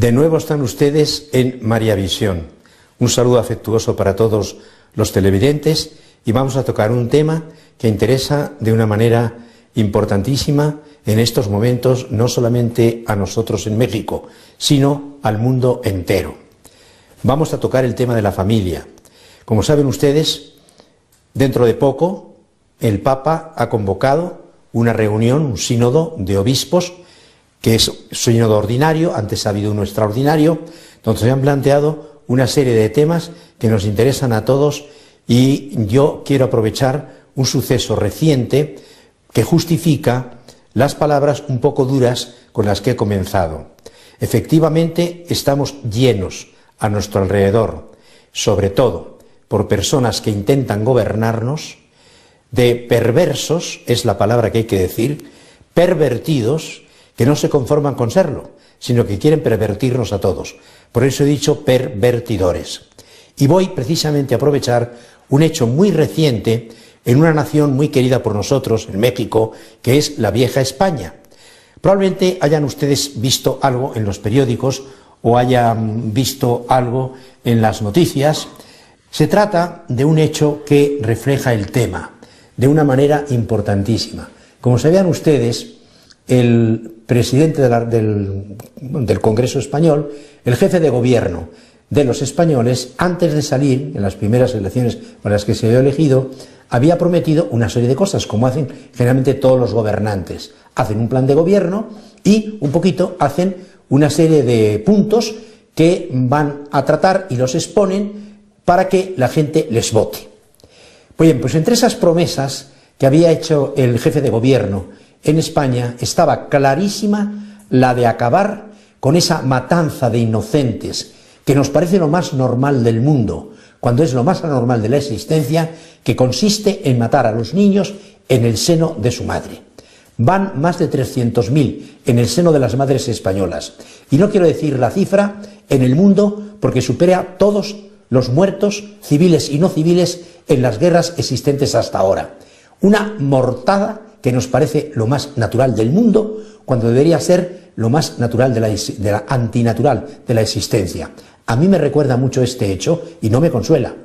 De nuevo están ustedes en María Visión. Un saludo afectuoso para todos los televidentes y vamos a tocar un tema que interesa de una manera importantísima en estos momentos, no solamente a nosotros en México, sino al mundo entero. Vamos a tocar el tema de la familia. Como saben ustedes, dentro de poco el Papa ha convocado una reunión, un sínodo de obispos, que es sínodo ordinario, antes ha habido uno extraordinario, donde se han planteado una serie de temas que nos interesan a todos y yo quiero aprovechar un suceso reciente que justifica las palabras un poco duras con las que he comenzado. Efectivamente, estamos llenos a nuestro alrededor, sobre todo por personas que intentan gobernarnos, de perversos, es la palabra que hay que decir, pervertidos, que no se conforman con serlo, sino que quieren pervertirnos a todos. Por eso he dicho pervertidores. Y voy precisamente a aprovechar un hecho muy reciente en una nación muy querida por nosotros, en México, que es la vieja España. Probablemente hayan ustedes visto algo en los periódicos o hayan visto algo en las noticias. Se trata de un hecho que refleja el tema de una manera importantísima. Como sabían ustedes, el presidente del Congreso Español, el jefe de gobierno de los españoles, antes de salir en las primeras elecciones para las que se había elegido, había prometido una serie de cosas, como hacen generalmente todos los gobernantes. Hacen un plan de gobierno y un poquito hacen una serie de puntos que van a tratar y los exponen para que la gente les vote. Pues bien, pues entre esas promesas que había hecho el jefe de gobierno en España estaba clarísima la de acabar con esa matanza de inocentes que nos parece lo más normal del mundo, cuando es lo más anormal de la existencia, que consiste en matar a los niños en el seno de su madre. Van más de 300.000 en el seno de las madres españolas. Y no quiero decir la cifra en el mundo porque supera todos los muertos civiles y no civiles en las guerras existentes hasta ahora. Una mortada que nos parece lo más natural del mundo, cuando debería ser lo más natural de la antinatural de la existencia. A mí me recuerda mucho este hecho y no me consuela.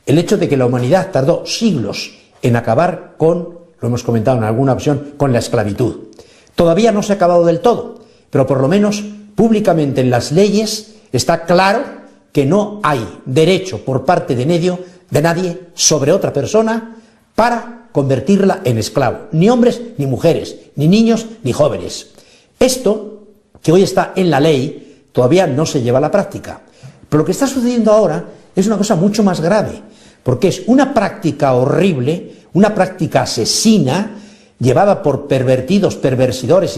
El hecho de que la humanidad tardó siglos en acabar con, lo hemos comentado en alguna ocasión, con la esclavitud. Todavía no se ha acabado del todo, pero por lo menos públicamente en las leyes está claro que no hay derecho por parte de nadie sobre otra persona para convertirla en esclavo, ni hombres ni mujeres, ni niños ni jóvenes. Esto, que hoy está en la ley, todavía no se lleva a la práctica. Pero lo que está sucediendo ahora es una cosa mucho más grave, porque es una práctica horrible, una práctica asesina, llevada por pervertidos, perversidores,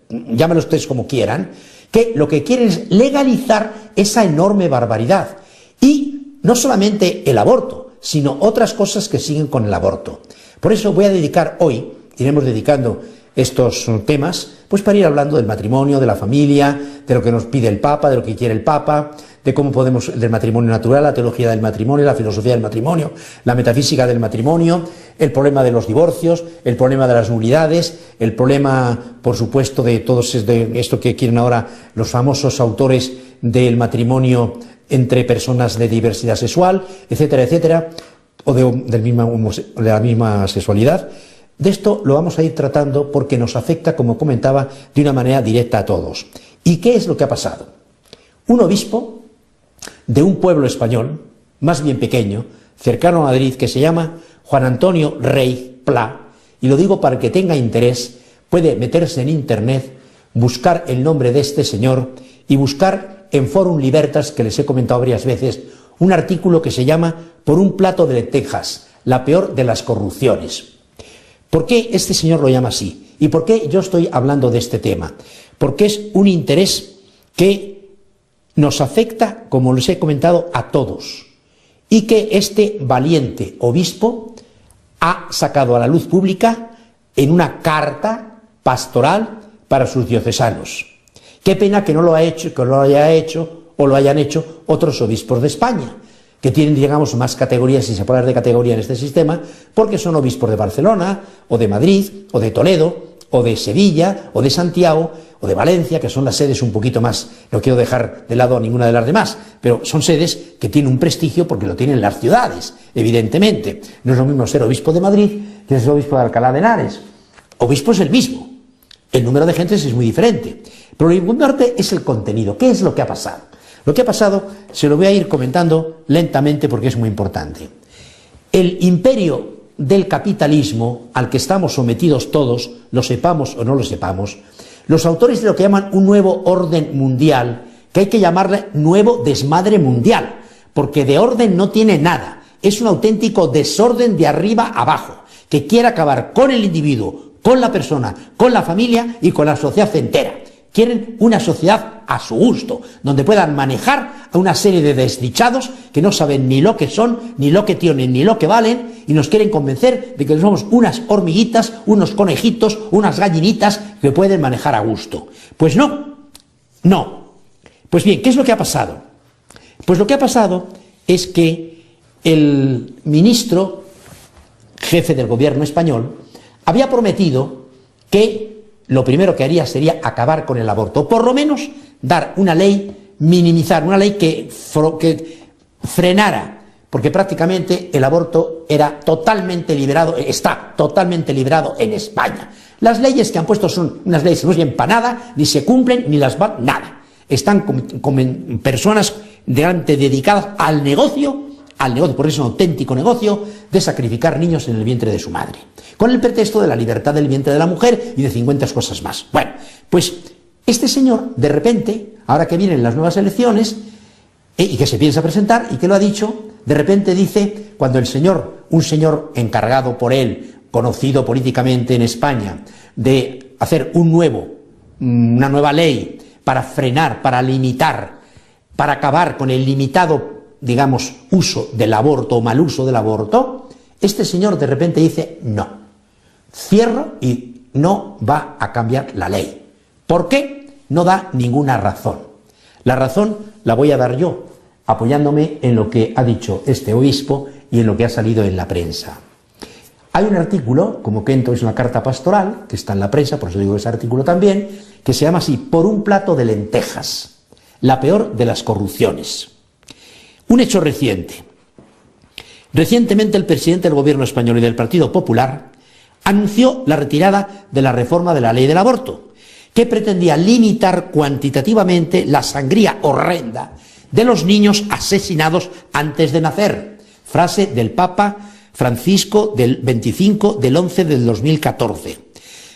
llámenlos ustedes como quieran, que lo que quieren es legalizar esa enorme barbaridad. Y no solamente el aborto, sino otras cosas que siguen con el aborto. Por eso voy a dedicar hoy, iremos dedicando estos temas, pues para ir hablando del matrimonio, de la familia, de lo que nos pide el Papa, de lo que quiere el Papa, de cómo podemos, del matrimonio natural, la teología del matrimonio, la filosofía del matrimonio, la metafísica del matrimonio, el problema de los divorcios, el problema de las nulidades, el problema, por supuesto, de todo esto que quieren ahora los famosos autores del matrimonio entre personas de diversidad sexual, etcétera, etcétera, o de la misma sexualidad. De esto lo vamos a ir tratando porque nos afecta, como comentaba, de una manera directa a todos. ¿Y qué es lo que ha pasado? Un obispo de un pueblo español, más bien pequeño, cercano a Madrid, que se llama Juan Antonio Rey Pla, y lo digo para que tenga interés, puede meterse en internet, buscar el nombre de este señor y buscar en Forum Libertas, que les he comentado varias veces, un artículo que se llama Por un plato de lentejas, la peor de las corrupciones. ¿Por qué este señor lo llama así? ¿Y por qué yo estoy hablando de este tema? Porque es un interés que nos afecta, como les he comentado, a todos. Y que este valiente obispo ha sacado a la luz pública en una carta pastoral para sus diocesanos. Qué pena que no lo haya hecho o lo hayan hecho otros obispos de España, que tienen, digamos, más categorías, si se puede hablar de categoría en este sistema, porque son obispos de Barcelona, o de Madrid, o de Toledo, o de Sevilla, o de Santiago, o de Valencia, que son las sedes un poquito más, no quiero dejar de lado a ninguna de las demás, pero son sedes que tienen un prestigio porque lo tienen las ciudades, evidentemente. No es lo mismo ser obispo de Madrid que ser obispo de Alcalá de Henares. Obispo es el mismo, el número de gentes es muy diferente, pero lo importante es el contenido. ¿Qué es lo que ha pasado? Lo que ha pasado se lo voy a ir comentando lentamente porque es muy importante. El imperio del capitalismo al que estamos sometidos todos, lo sepamos o no lo sepamos, los autores de lo que llaman un nuevo orden mundial, que hay que llamarle nuevo desmadre mundial, porque de orden no tiene nada, es un auténtico desorden de arriba abajo, que quiere acabar con el individuo, con la persona, con la familia y con la sociedad entera. Quieren una sociedad a su gusto, donde puedan manejar a una serie de desdichados que no saben ni lo que son, ni lo que tienen, ni lo que valen, y nos quieren convencer de que somos unas hormiguitas, unos conejitos, unas gallinitas que pueden manejar a gusto. Pues no, no. Pues bien, ¿qué es lo que ha pasado? Pues lo que ha pasado es que el ministro, jefe del gobierno español, había prometido que lo primero que haría sería acabar con el aborto, o por lo menos dar una ley, minimizar, una ley que frenara, porque prácticamente el aborto era totalmente liberado, está totalmente liberado en España. Las leyes que han puesto son unas leyes que no sirven para nada, ni se cumplen, ni las van, nada. Están con personas dedicadas al negocio, porque es un auténtico negocio, de sacrificar niños en el vientre de su madre, con el pretexto de la libertad del vientre de la mujer y de 50 cosas más. Bueno, pues este señor, de repente, ahora que vienen las nuevas elecciones, y que se piensa presentar, y que lo ha dicho, de repente dice, cuando un señor encargado por él, conocido políticamente en España, de hacer una nueva ley para frenar, para limitar, para acabar con el limitado, digamos, uso del aborto o mal uso del aborto, este señor de repente dice, no, cierro y no va a cambiar la ley. ¿Por qué? No da ninguna razón. La razón la voy a dar yo, apoyándome en lo que ha dicho este obispo y en lo que ha salido en la prensa. Hay un artículo, como Kento es una carta pastoral, que está en la prensa, por eso digo ese artículo también, que se llama así, Por un plato de lentejas, la peor de las corrupciones. Un hecho reciente. Recientemente el presidente del gobierno español y del Partido Popular anunció la retirada de la reforma de la ley del aborto, que pretendía limitar cuantitativamente la sangría horrenda de los niños asesinados antes de nacer. Frase del Papa Francisco del 25 del 11 del 2014.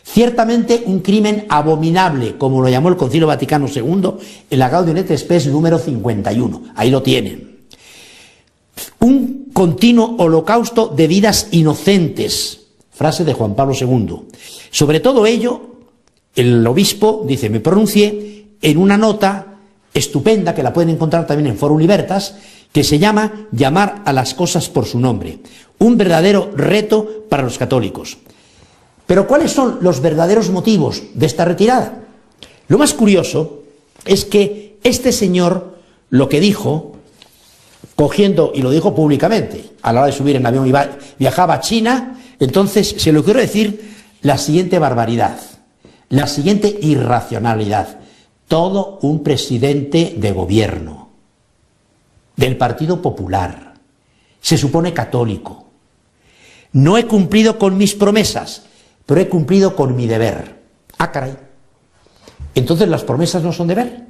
Ciertamente un crimen abominable, como lo llamó el Concilio Vaticano II en la Gaudium et Spes número 51. Ahí lo tienen. Un continuo holocausto de vidas inocentes. Frase de Juan Pablo II. Sobre todo ello, el obispo dice, me pronuncié en una nota estupenda, que la pueden encontrar también en Forum Libertas, que se llama Llamar a las cosas por su nombre. Un verdadero reto para los católicos. Pero ¿cuáles son los verdaderos motivos de esta retirada? Lo más curioso es que este señor lo que dijo, cogiendo, y lo dijo públicamente, a la hora de subir en avión, viajaba a China, entonces se le ocurrió decir la siguiente barbaridad, la siguiente irracionalidad. Todo un presidente de gobierno, del Partido Popular, se supone católico. No he cumplido con mis promesas, pero he cumplido con mi deber. Ah, caray. Entonces las promesas no son deber.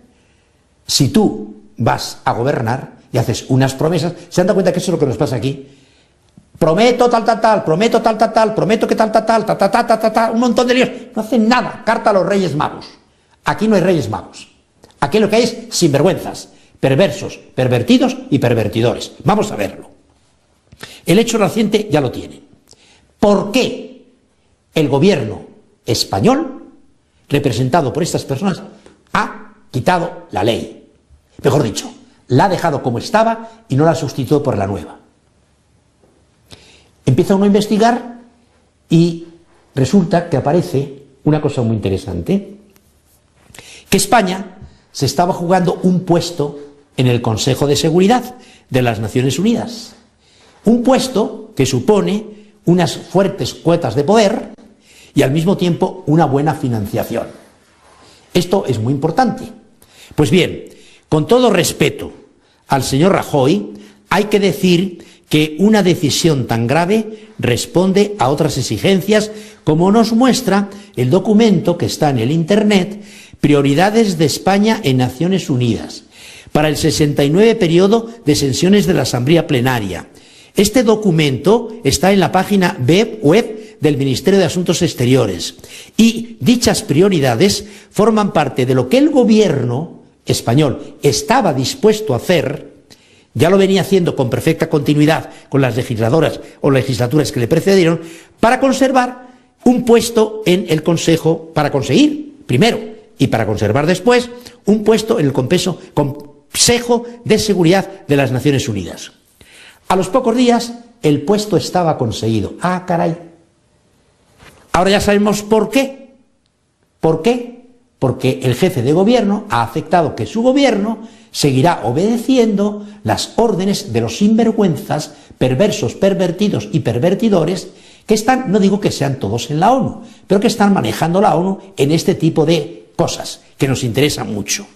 Si tú vas a gobernar y haces unas promesas, ¿se dan cuenta que eso es lo que nos pasa aquí? Prometo tal, tal, tal, prometo tal, tal, tal, prometo que tal, tal, tal, tal, tal, tal, tal, tal, un montón de líos. No hacen nada. Carta a los Reyes Magos. Aquí no hay Reyes Magos. Aquí lo que hay es sinvergüenzas, perversos, pervertidos y pervertidores. Vamos a verlo. El hecho reciente ya lo tienen. ¿Por qué el gobierno español, representado por estas personas, ha quitado la ley? Mejor dicho, la ha dejado como estaba y no la sustituyó por la nueva. Empieza uno a investigar y resulta que aparece una cosa muy interesante, que España se estaba jugando un puesto en el Consejo de Seguridad de las Naciones Unidas. Un puesto que supone unas fuertes cuotas de poder y al mismo tiempo una buena financiación. Esto es muy importante. Pues bien, con todo respeto al señor Rajoy, hay que decir que una decisión tan grave responde a otras exigencias, como nos muestra el documento que está en el Internet, Prioridades de España en Naciones Unidas, para el 69 periodo de sesiones de la Asamblea Plenaria. Este documento está en la página web del Ministerio de Asuntos Exteriores y dichas prioridades forman parte de lo que el gobierno español estaba dispuesto a hacer. Ya lo venía haciendo con perfecta continuidad con las legisladoras o legislaturas que le precedieron, para conservar un puesto en el Consejo, para conseguir, primero, y para conservar después, un puesto en el Consejo de Seguridad de las Naciones Unidas. A los pocos días, el puesto estaba conseguido. ¡Ah, caray! Ahora ya sabemos por qué. ¿Por qué? Porque el jefe de gobierno ha aceptado que su gobierno seguirá obedeciendo las órdenes de los sinvergüenzas, perversos, pervertidos y pervertidores que están, no digo que sean todos en la ONU, pero que están manejando la ONU en este tipo de cosas que nos interesan mucho.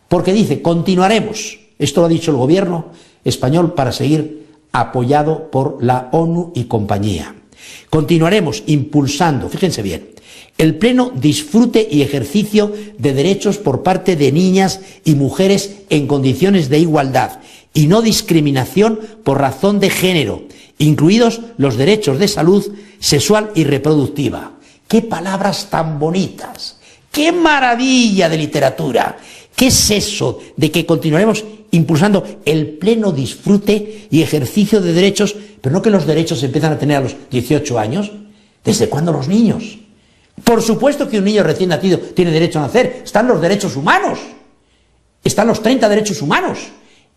Porque dice, continuaremos, esto lo ha dicho el gobierno español para seguir apoyado por la ONU y compañía. Continuaremos impulsando, fíjense bien, el pleno disfrute y ejercicio de derechos por parte de niñas y mujeres en condiciones de igualdad y no discriminación por razón de género, incluidos los derechos de salud sexual y reproductiva. ¡Qué palabras tan bonitas! ¡Qué maravilla de literatura! ¿Qué es eso de que continuaremos impulsando el pleno disfrute y ejercicio de derechos, pero no que los derechos se empiezan a tener a los 18 años? ¿Desde cuándo los niños? Por supuesto que un niño recién nacido tiene derecho a nacer. Están los derechos humanos. Están los 30 derechos humanos.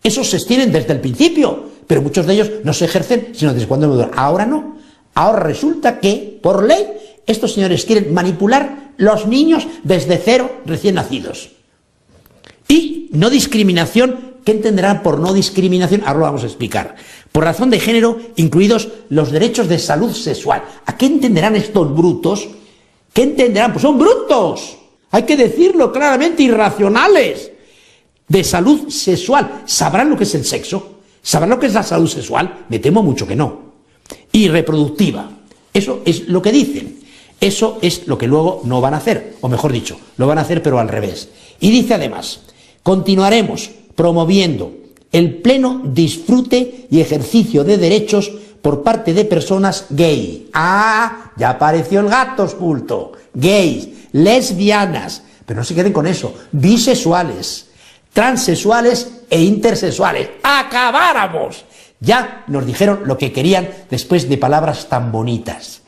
Esos se extienden desde el principio, pero muchos de ellos no se ejercen sino desde cuando maduran. Ahora no. Ahora resulta que, por ley, estos señores quieren manipular los niños desde cero recién nacidos. Y no discriminación, ¿qué entenderán por no discriminación? Ahora lo vamos a explicar. Por razón de género, incluidos los derechos de salud sexual. ¿A qué entenderán estos brutos? ¿Qué entenderán? Pues son brutos. Hay que decirlo claramente, irracionales. De salud sexual. ¿Sabrán lo que es el sexo? ¿Sabrán lo que es la salud sexual? Me temo mucho que no. Y reproductiva. Eso es lo que dicen. Eso es lo que luego no van a hacer. O mejor dicho, lo van a hacer pero al revés. Y dice además, continuaremos promoviendo el pleno disfrute y ejercicio de derechos por parte de personas gay. ¡Ah! Ya apareció el gato oculto. Gays, lesbianas, pero no se queden con eso, bisexuales, transexuales e intersexuales. ¡Acabáramos! Ya nos dijeron lo que querían después de palabras tan bonitas.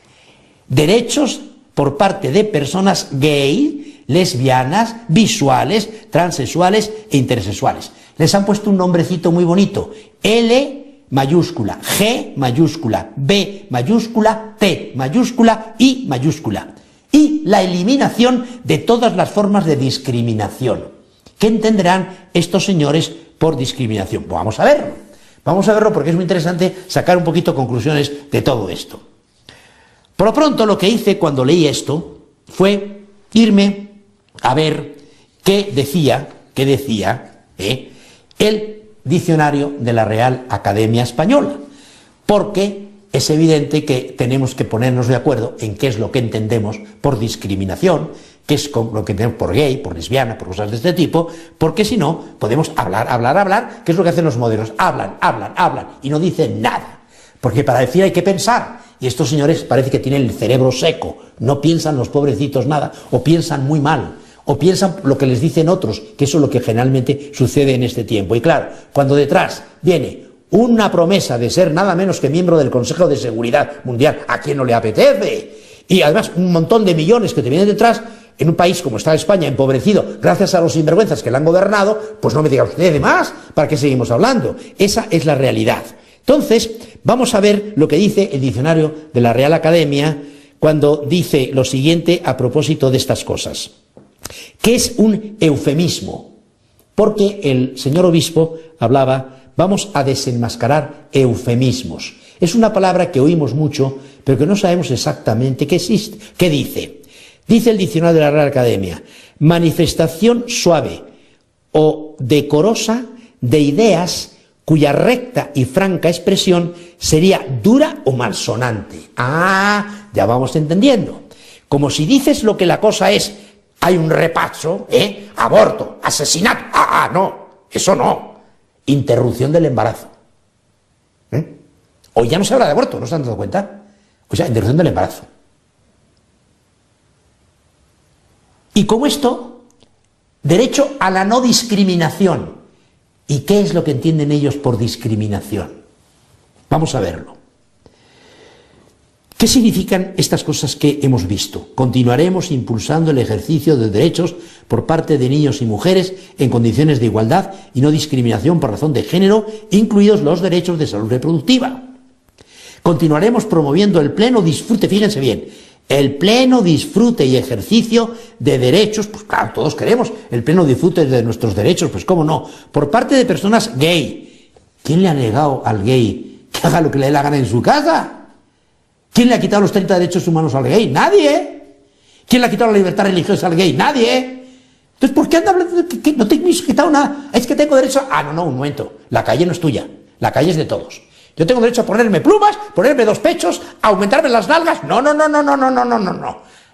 Derechos por parte de personas gay, lesbianas, visuales, transexuales e intersexuales. Les han puesto un nombrecito muy bonito. L mayúscula, G mayúscula, B mayúscula, T mayúscula, I mayúscula. Y la eliminación de todas las formas de discriminación. ¿Qué entenderán estos señores por discriminación? Pues vamos a verlo. Vamos a verlo porque es muy interesante sacar un poquito conclusiones de todo esto. Por lo pronto, lo que hice cuando leí esto fue irme a ver qué decía el diccionario de la Real Academia Española, porque es evidente que tenemos que ponernos de acuerdo en qué es lo que entendemos por discriminación, qué es lo que entendemos por gay, por lesbiana, por cosas de este tipo, porque si no, podemos hablar, que es lo que hacen los modernos, hablan, y no dicen nada, porque para decir hay que pensar, y estos señores parece que tienen el cerebro seco, no piensan los pobrecitos nada, o piensan muy mal, o piensan lo que les dicen otros, que eso es lo que generalmente sucede en este tiempo. Y claro, cuando detrás viene una promesa de ser nada menos que miembro del Consejo de Seguridad Mundial, ¿a quien no le apetece? Y además un montón de millones que te vienen detrás, en un país como está España, empobrecido, gracias a los sinvergüenzas que le han gobernado, pues no me diga usted de más, ¿para qué seguimos hablando? Esa es la realidad. Entonces, vamos a ver lo que dice el diccionario de la Real Academia cuando dice lo siguiente a propósito de estas cosas. ¿Qué es un eufemismo? Porque el señor obispo hablaba, vamos a desenmascarar eufemismos. Es una palabra que oímos mucho, pero que no sabemos exactamente qué existe. ¿Qué dice? Dice el diccionario de la Real Academia: manifestación suave o decorosa de ideas cuya recta y franca expresión sería dura o malsonante. Ah, ya vamos entendiendo. Como si dices lo que la cosa es, hay un repaso, aborto, asesinato. No, eso no. Interrupción del embarazo. Hoy ya no se habla de aborto, ¿no se han dado cuenta? O sea, interrupción del embarazo. Y como esto, derecho a la no discriminación. ¿Y qué es lo que entienden ellos por discriminación? Vamos a verlo. ¿Qué significan estas cosas que hemos visto? Continuaremos impulsando el ejercicio de derechos por parte de niños y mujeres en condiciones de igualdad y no discriminación por razón de género, incluidos los derechos de salud reproductiva. Continuaremos promoviendo el pleno disfrute, fíjense bien, el pleno disfrute y ejercicio de derechos, pues claro, todos queremos el pleno disfrute de nuestros derechos, pues cómo no, por parte de personas gay. ¿Quién le ha negado al gay que haga lo que le dé la gana en su casa? ¿Quién le ha quitado los 30 derechos humanos al gay? Nadie. ¿Quién le ha quitado la libertad religiosa al gay? Nadie. Entonces, ¿por qué anda hablando de que no te he quitado nada? Es que tengo derecho a... no, un momento, la calle no es tuya, la calle es de todos. Yo tengo derecho a ponerme plumas, ponerme 2 pechos, a aumentarme las nalgas. No.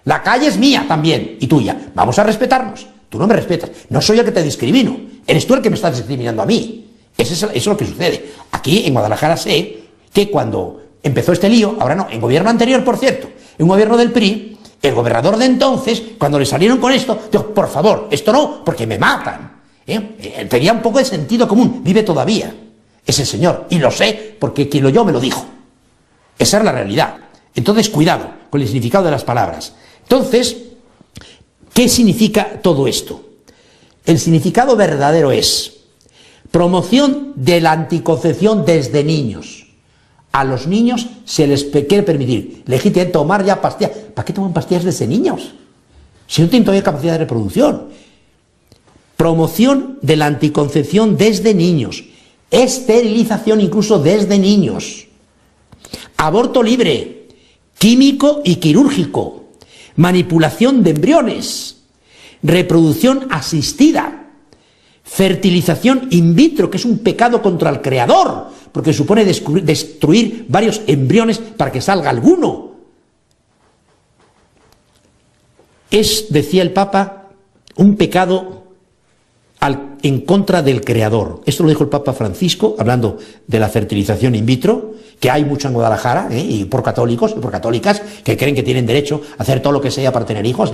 La calle es mía también y tuya. Vamos a respetarnos. Tú no me respetas. No soy el que te discrimino. Eres tú el que me estás discriminando a mí. Eso es lo que sucede. Aquí en Guadalajara sé que cuando empezó este lío, ahora no, en gobierno anterior, por cierto, en un gobierno del PRI, el gobernador de entonces, cuando le salieron con esto, dijo, por favor, esto no, porque me matan. Tenía un poco de sentido común, vive todavía ese señor, y lo sé porque quien lo oyó me lo dijo. Esa es la realidad. Entonces, cuidado con el significado de las palabras. Entonces, ¿qué significa todo esto? El significado verdadero es promoción de la anticoncepción desde niños. A los niños se les quiere permitir legítimamente tomar ya pastillas. ¿Para qué toman pastillas desde niños? Si no tienen todavía capacidad de reproducción. Promoción de la anticoncepción desde niños. Esterilización incluso desde niños. Aborto libre, químico y quirúrgico. Manipulación de embriones. Reproducción asistida. Fertilización in vitro, que es un pecado contra el creador, porque supone destruir varios embriones para que salga alguno. Es, decía el Papa, un pecado en contra del creador. Esto lo dijo el Papa Francisco, hablando de la fertilización in vitro, que hay mucho en Guadalajara, y por católicos y por católicas que creen que tienen derecho a hacer todo lo que sea para tener hijos.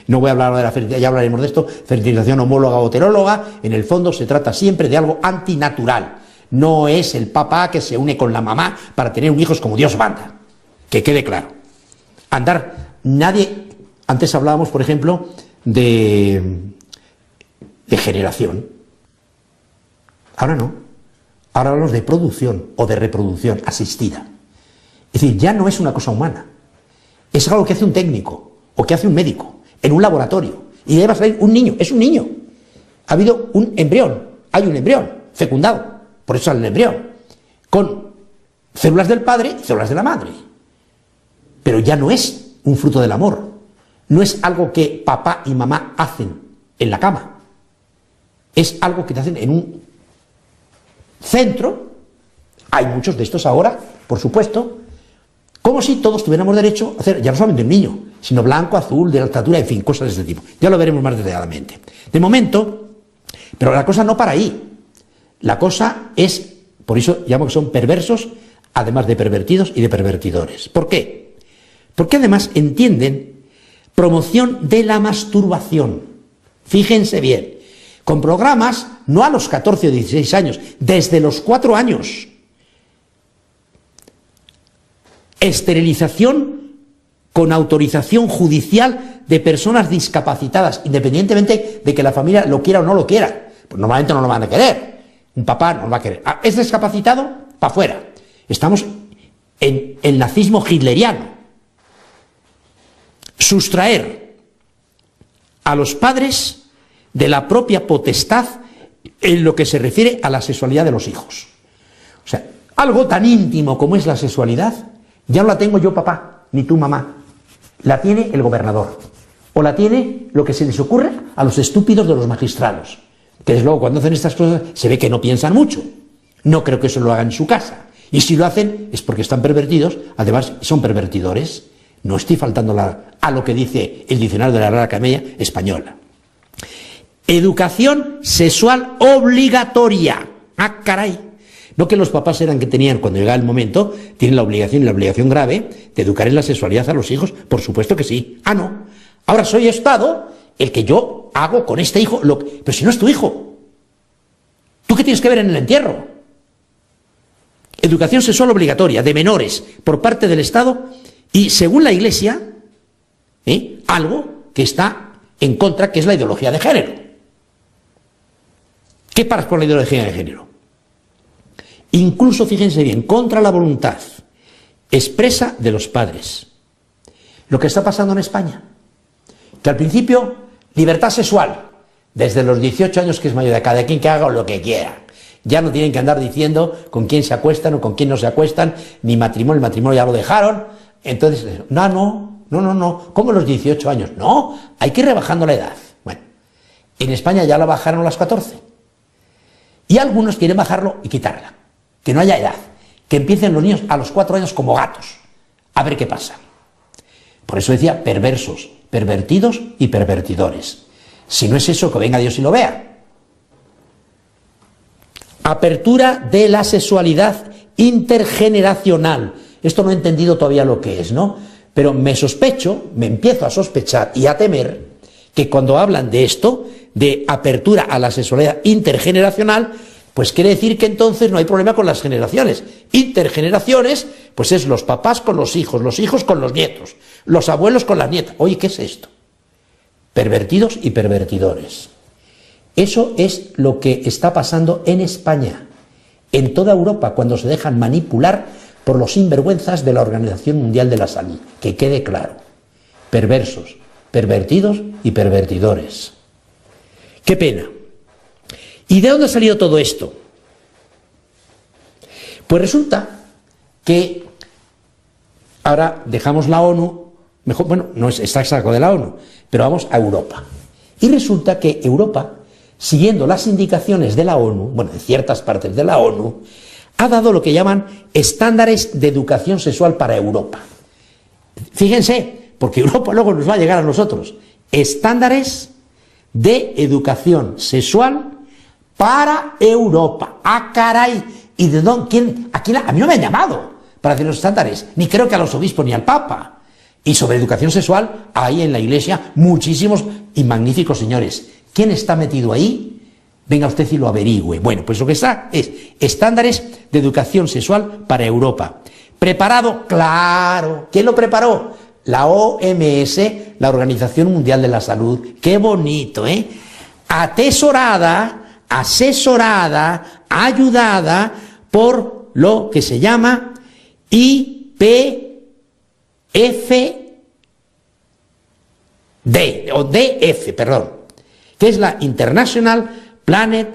No voy a hablar de la fertilización, ya hablaremos de esto, fertilización homóloga o heteróloga. En el fondo se trata siempre de algo antinatural. No es el papá que se une con la mamá para tener un hijo como Dios manda. Que quede claro. Antes hablábamos, por ejemplo, de generación. Ahora no. Ahora hablamos de producción o de reproducción asistida. Es decir, ya no es una cosa humana. Es algo que hace un técnico o que hace un médico en un laboratorio. Y de ahí va a salir un niño. Es un niño. Ha habido un embrión. Hay un embrión fecundado. Por eso sale el embrión. Con células del padre y células de la madre. Pero ya no es un fruto del amor. No es algo que papá y mamá hacen en la cama. Es algo que te hacen en un centro. Hay muchos de estos ahora, por supuesto, como si todos tuviéramos derecho a hacer, ya no solamente un niño, sino blanco, azul, de la estatura, en fin, cosas de este tipo. Ya lo veremos más detalladamente. De momento, pero la cosa no para ahí. La cosa es, por eso llamo que son perversos, además de pervertidos y de pervertidores. ¿Por qué? Porque además entienden promoción de la masturbación. Fíjense bien, con programas no a los 14 o 16 años, desde los 4 años. Esterilización con autorización judicial de personas discapacitadas, independientemente de que la familia lo quiera o no lo quiera. Pues normalmente no lo van a querer. Un papá no lo va a querer. ¿Es discapacitado? Para afuera. Estamos en el nazismo hitleriano. Sustraer a los padres de la propia potestad en lo que se refiere a la sexualidad de los hijos. O sea, algo tan íntimo como es la sexualidad, Ya no la tengo yo, papá, ni tú, mamá. La tiene el gobernador. O la tiene lo que se les ocurre a los estúpidos de los magistrados. Que desde luego cuando hacen estas cosas se ve que no piensan mucho. No creo que eso lo hagan en su casa. Y si lo hacen es porque están pervertidos, además son pervertidores. No estoy faltando a lo que dice el diccionario de la Real Academia Española. Educación sexual obligatoria. ¡Ah, caray! No que los papás eran que tenían, cuando llegaba el momento, tienen la obligación, y la obligación grave, de educar en la sexualidad a los hijos. Por supuesto que sí. Ah, no. Ahora soy Estado el que yo hago con este hijo. Pero si no es tu hijo. ¿Tú qué tienes que ver en el entierro? Educación sexual obligatoria de menores por parte del Estado y, según la Iglesia, algo que está en contra, que es la ideología de género. ¿Qué pasa con la ideología de género? Incluso, fíjense bien, contra la voluntad expresa de los padres. Lo que está pasando en España, que al principio, libertad sexual, desde los 18 años que es mayor de cada quien que haga lo que quiera. Ya no tienen que andar diciendo con quién se acuestan o con quién no se acuestan, ni matrimonio, el matrimonio ya lo dejaron. Entonces, no, ¿cómo los 18 años? No, hay que ir rebajando la edad. Bueno, en España ya la bajaron a las 14. Y algunos quieren bajarlo y quitarla. Que no haya edad. Que empiecen los niños a los 4 años como gatos. A ver qué pasa. Por eso decía perversos, pervertidos y pervertidores. Si no es eso, que venga Dios y lo vea. Apertura de la sexualidad intergeneracional. Esto no he entendido todavía lo que es, ¿no? Pero me empiezo a sospechar y a temer que cuando hablan de esto, de apertura a la sexualidad intergeneracional, pues quiere decir que entonces no hay problema con las generaciones. Intergeneraciones, pues es los papás con los hijos con los nietos, los abuelos con las nietas. Oye, ¿qué es esto? Pervertidos y pervertidores. Eso es lo que está pasando en España, en toda Europa, cuando se dejan manipular por los sinvergüenzas de la Organización Mundial de la Salud. Que quede claro. Perversos, pervertidos y pervertidores. ¡Qué pena! ¿Y de dónde ha salido todo esto? Pues resulta que ahora dejamos la ONU, no está saco de la ONU, pero vamos a Europa. Y resulta que Europa, siguiendo las indicaciones de la ONU, de ciertas partes de la ONU, ha dado lo que llaman estándares de educación sexual para Europa. Fíjense, porque Europa luego nos va a llegar a nosotros. Estándares de educación sexual para Europa. ¡Ah, caray! ¿Y de dónde? ¿Quién? A mí no me han llamado para hacer los estándares, ni creo que a los obispos ni al Papa. Y sobre educación sexual hay en la Iglesia muchísimos y magníficos señores. ¿Quién está metido ahí? Venga usted y lo averigüe. Bueno, pues lo que está es estándares de educación sexual para Europa. ¿Preparado? Claro. ¿Quién lo preparó? La OMS, la Organización Mundial de la Salud. ¡Qué bonito, eh! Asesorada, ayudada por lo que se llama DF, que es la International Planned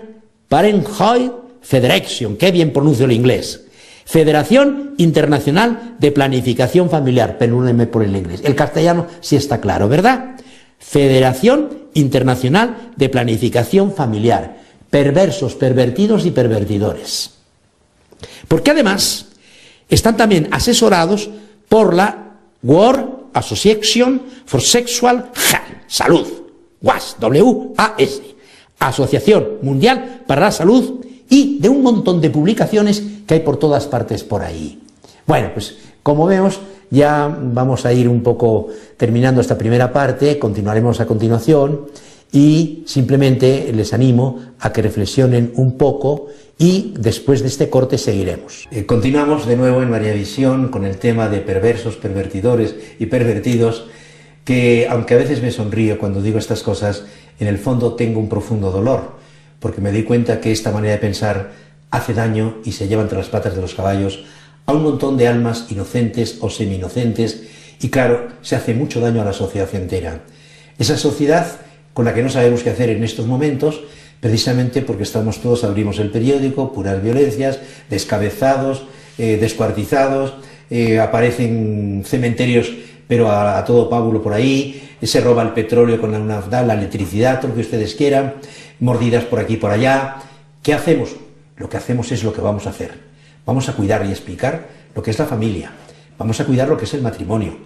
Parenthood Federation. Qué bien pronuncio el inglés. Federación Internacional de Planificación Familiar. Perdónenme por el inglés. El castellano sí está claro, ¿verdad? Federación Internacional de Planificación Familiar. Perversos, pervertidos y pervertidores. Porque además están también asesorados por la World Association for Sexual Health, Salud, WAS, W-A-S, Asociación Mundial para la Salud, y de un montón de publicaciones que hay por todas partes por ahí. Bueno, pues como vemos, ya vamos a ir un poco terminando esta primera parte, continuaremos a continuación y simplemente les animo a que reflexionen un poco y después de este corte seguiremos. Continuamos de nuevo en María Visión con el tema de perversos, pervertidores y pervertidos, que aunque a veces me sonrío cuando digo estas cosas, en el fondo tengo un profundo dolor, porque me doy cuenta que esta manera de pensar hace daño y se lleva entre las patas de los caballos a un montón de almas inocentes o semi-inocentes y claro, se hace mucho daño a la sociedad entera. Esa sociedad con la que no sabemos qué hacer en estos momentos, precisamente porque estamos todos, abrimos el periódico, puras violencias, descabezados, descuartizados, aparecen cementerios, pero a todo pábulo por ahí, se roba el petróleo con la nafta, la electricidad, todo lo que ustedes quieran, mordidas por aquí y por allá. ¿Qué hacemos? Lo que hacemos es lo que vamos a hacer. Vamos a cuidar y explicar lo que es la familia, vamos a cuidar lo que es el matrimonio,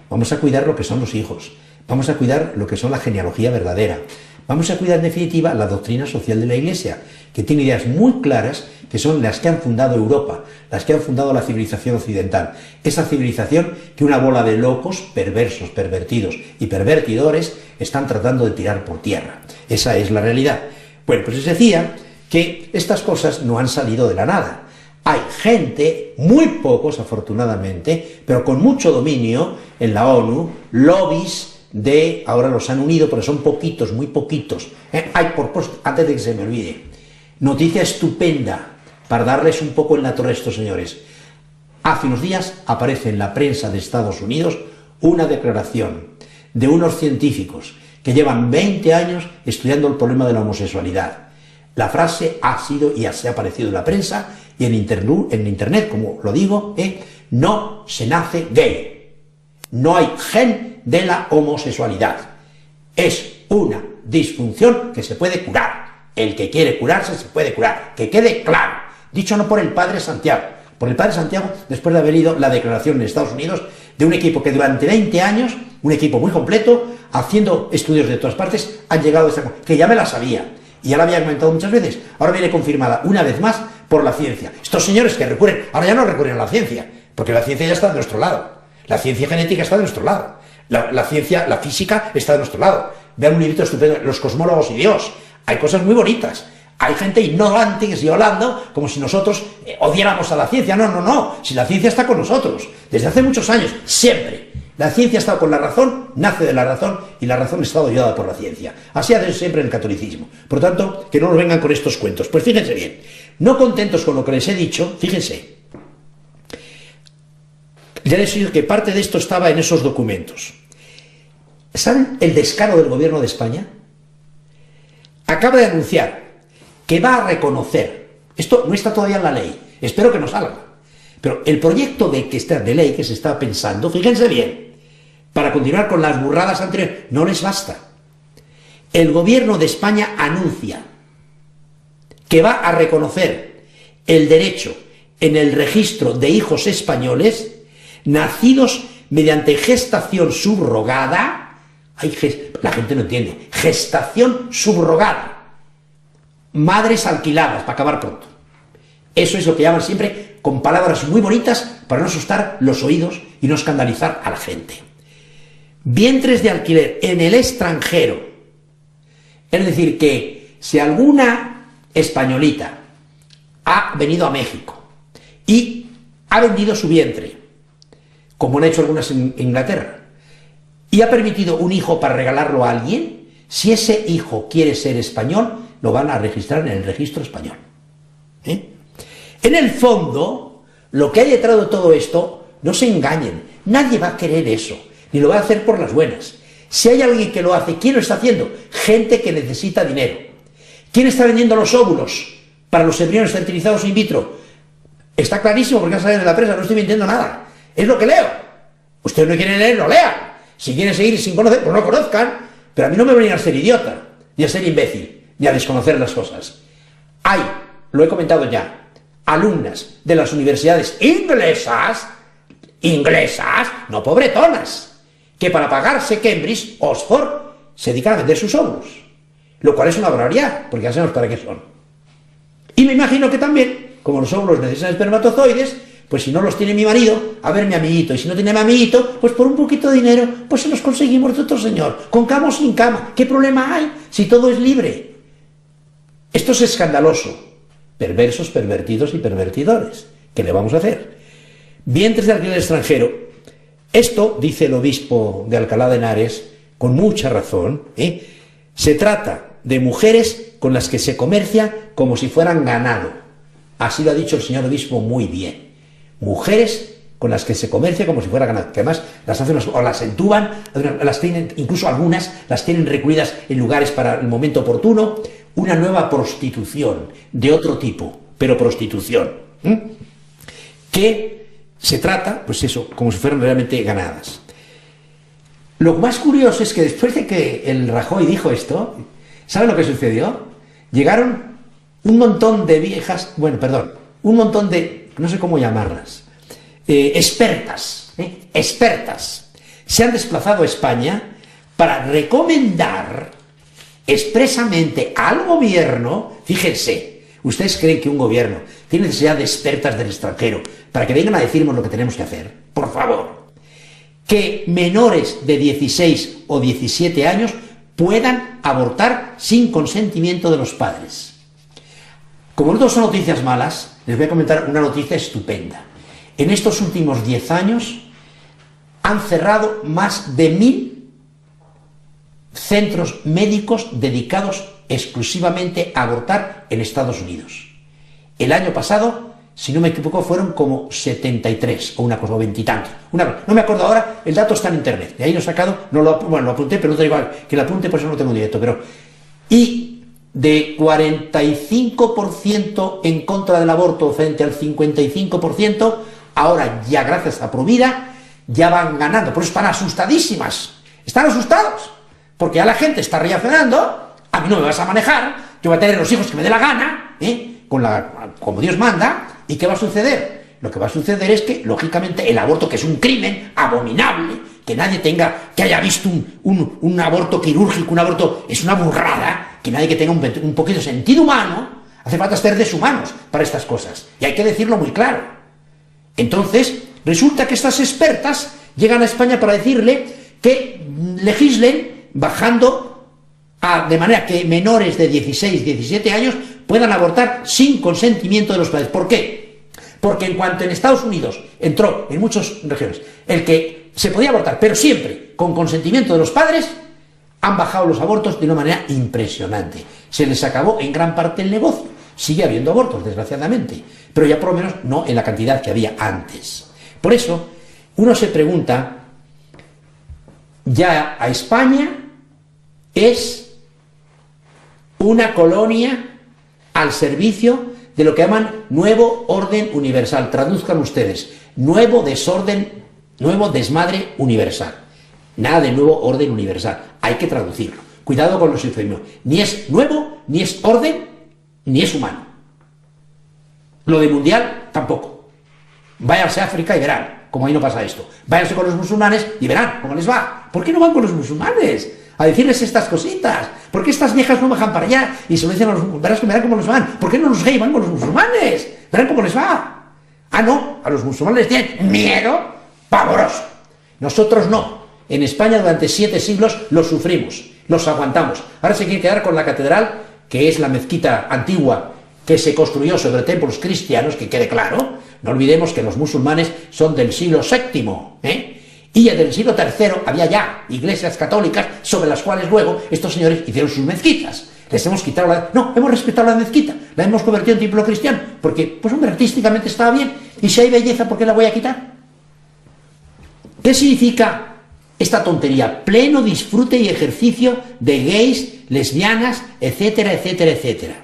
vamos a cuidar lo que son los hijos, vamos a cuidar lo que son la genealogía verdadera, vamos a cuidar en definitiva la doctrina social de la Iglesia, que tiene ideas muy claras, que son las que han fundado Europa, las que han fundado la civilización occidental. Esa civilización que una bola de locos, perversos, pervertidos y pervertidores están tratando de tirar por tierra. Esa es la realidad. Bueno, pues les decía que estas cosas no han salido de la nada. Hay gente, muy pocos afortunadamente, pero con mucho dominio en la ONU, lobbies ahora los han unido, pero son poquitos, muy poquitos. Antes de que se me olvide, noticia estupenda para darles un poco en la torre a estos señores. Hace unos días aparece en la prensa de Estados Unidos una declaración de unos científicos que llevan 20 años estudiando el problema de la homosexualidad. La frase ha sido y se ha aparecido en la prensa y en internet, como lo digo, no se nace gay. No hay gen de la homosexualidad. Es una disfunción que se puede curar. El que quiere curarse se puede curar. Que quede claro. Dicho no por el padre Santiago. Por el padre Santiago, después de haber leído la declaración en Estados Unidos de un equipo que durante 20 años, un equipo muy completo, haciendo estudios de todas partes, han llegado a esta cosa, que ya me la sabía. Y ya la había comentado muchas veces. Ahora viene confirmada una vez más por la ciencia. Estos señores que recurren, ahora ya no recurren a la ciencia, porque la ciencia ya está de nuestro lado. La ciencia genética está de nuestro lado. La ciencia, la física está de nuestro lado. Vean un librito estupendo, Los cosmólogos y Dios. Hay cosas muy bonitas. Hay gente ignorante que sigue hablando como si nosotros odiáramos a la ciencia. No, no, no. Si la ciencia está con nosotros, desde hace muchos años, siempre. La ciencia ha estado con la razón, nace de la razón, y la razón ha estado ayudada por la ciencia. Así ha sido siempre en el catolicismo. Por lo tanto, que no nos vengan con estos cuentos. Pues fíjense bien, no contentos con lo que les he dicho, fíjense, ya les he dicho que parte de esto estaba en esos documentos. ¿Saben el descaro del gobierno de España? Acaba de anunciar que va a reconocer, esto no está todavía en la ley, espero que no salga, pero el proyecto de ley que se está pensando, fíjense bien, para continuar con las burradas anteriores, no les basta. El gobierno de España anuncia que va a reconocer el derecho en el registro de hijos españoles nacidos mediante gestación subrogada. La gente no entiende, gestación subrogada. Madres alquiladas, para acabar pronto. Eso es lo que llaman siempre con palabras muy bonitas para no asustar los oídos y no escandalizar a la gente. Vientres de alquiler en el extranjero. Es decir, que si alguna españolita ha venido a México y ha vendido su vientre, como han hecho algunas en Inglaterra, y ha permitido un hijo para regalarlo a alguien, si ese hijo quiere ser español, lo van a registrar en el registro español. En el fondo, lo que hay detrás de todo esto, no se engañen, nadie va a querer eso, ni lo va a hacer por las buenas. Si hay alguien que lo hace, ¿quién lo está haciendo? Gente que necesita dinero. ¿Quién está vendiendo los óvulos para los embriones fertilizados in vitro? Está clarísimo porque ha salido de la prensa, no estoy mintiendo nada. Es lo que leo. Ustedes no quieren leer, no lean. Si quieren seguir sin conocer, pues no conozcan. Pero a mí no me vengan a ser idiota, ni a ser imbécil, ni a desconocer las cosas. Hay, lo he comentado ya, alumnas de las universidades inglesas, no pobretonas, que para pagarse Cambridge, Oxford, se dedican a vender sus óvulos. Lo cual es una barbaridad, porque ya sabemos para qué son. Y me imagino que también, como los óvulos necesitan espermatozoides, pues si no los tiene mi marido, a ver mi amiguito, y si no tiene mi amiguito, pues por un poquito de dinero, pues se los conseguimos de otro señor, con cama o sin cama. ¿Qué problema hay si todo es libre? Esto es escandaloso. Perversos, pervertidos y pervertidores. ¿Qué le vamos a hacer? Vientres de alquiler extranjero. Esto, dice el obispo de Alcalá de Henares, con mucha razón, se trata de mujeres con las que se comercia como si fueran ganado. Así lo ha dicho el señor obispo muy bien. Mujeres con las que se comercia como si fuera ganado, que además las hacen o las entuban, las tienen, incluso algunas las tienen recluidas en lugares para el momento oportuno. Una nueva prostitución de otro tipo, pero prostitución, que se trata, pues eso, como si fueran realmente ganadas. Lo más curioso es que después de que el Rajoy dijo esto, ¿saben lo que sucedió? Llegaron un montón de viejas, un montón de, no sé cómo llamarlas, expertas, se han desplazado a España para recomendar expresamente al gobierno, fíjense, ¿ustedes creen que un gobierno tiene necesidad de expertas del extranjero para que vengan a decirnos lo que tenemos que hacer? Por favor, que menores de 16 o 17 años puedan abortar sin consentimiento de los padres. Como no son noticias malas, les voy a comentar una noticia estupenda. En estos últimos 10 años han cerrado más de 1000 centros médicos dedicados exclusivamente a abortar en Estados Unidos. El año pasado, si no me equivoco, fueron como 73 o una cosa, o 20 y tantos. No me acuerdo ahora, el dato está en internet. De ahí lo he sacado, lo apunté, pero no tengo igual que lo apunte, por eso no lo tengo directo. Y de 45% en contra del aborto frente al 55%, ahora ya gracias a Provida ya van ganando. Por eso están asustadísimas. Están asustados. Porque ya la gente está reaccionando. A mí no me vas a manejar. Yo voy a tener los hijos que me dé la gana, como Dios manda. ¿Y qué va a suceder? Lo que va a suceder es que, lógicamente, el aborto, que es un crimen abominable, que nadie que haya visto un aborto quirúrgico, un aborto, es una burrada, que nadie que tenga un poquito de sentido humano, hace falta ser deshumanos para estas cosas. Y hay que decirlo muy claro. Entonces, resulta que estas expertas llegan a España para decirle que legislen bajando de manera que menores de 16, 17 años puedan abortar sin consentimiento de los padres. ¿Por qué? Porque en cuanto en Estados Unidos entró en muchas regiones el que se podía abortar, pero siempre con consentimiento de los padres, han bajado los abortos de una manera impresionante. Se les acabó en gran parte el negocio. Sigue habiendo abortos, desgraciadamente, pero ya por lo menos no en la cantidad que había antes. Por eso, uno se pregunta, ya a España es una colonia al servicio de lo que llaman nuevo orden universal. Traduzcan ustedes, nuevo desmadre universal. Nada de nuevo orden universal, hay que traducirlo. Cuidado con los eufemismos. Ni es nuevo, ni es orden, ni es humano. Lo de mundial, tampoco. Váyanse a África y verán cómo ahí no pasa esto. Váyanse con los musulmanes y verán cómo les va. ¿Por qué no van con los musulmanes a decirles estas cositas? ¿Por qué estas viejas no bajan para allá y se lo dicen a los musulmanes? Verán cómo les van. ¿Por qué no los gays van con los musulmanes? Verán cómo les va. Ah, no, a los musulmanes les tienen miedo pavoroso. Nosotros no. En España durante 7 siglos los sufrimos, los aguantamos. Ahora se quiere quedar con la catedral, que es la mezquita antigua que se construyó sobre templos cristianos, que quede claro. No olvidemos que los musulmanes son del siglo VII, y del siglo III había ya iglesias católicas sobre las cuales luego estos señores hicieron sus mezquitas. Les hemos quitado hemos respetado la mezquita, la hemos convertido en templo cristiano, porque, pues hombre, artísticamente estaba bien, y si hay belleza, ¿por qué la voy a quitar? ¿Qué significa esta tontería? Pleno disfrute y ejercicio de gays, lesbianas, etcétera, etcétera, etcétera.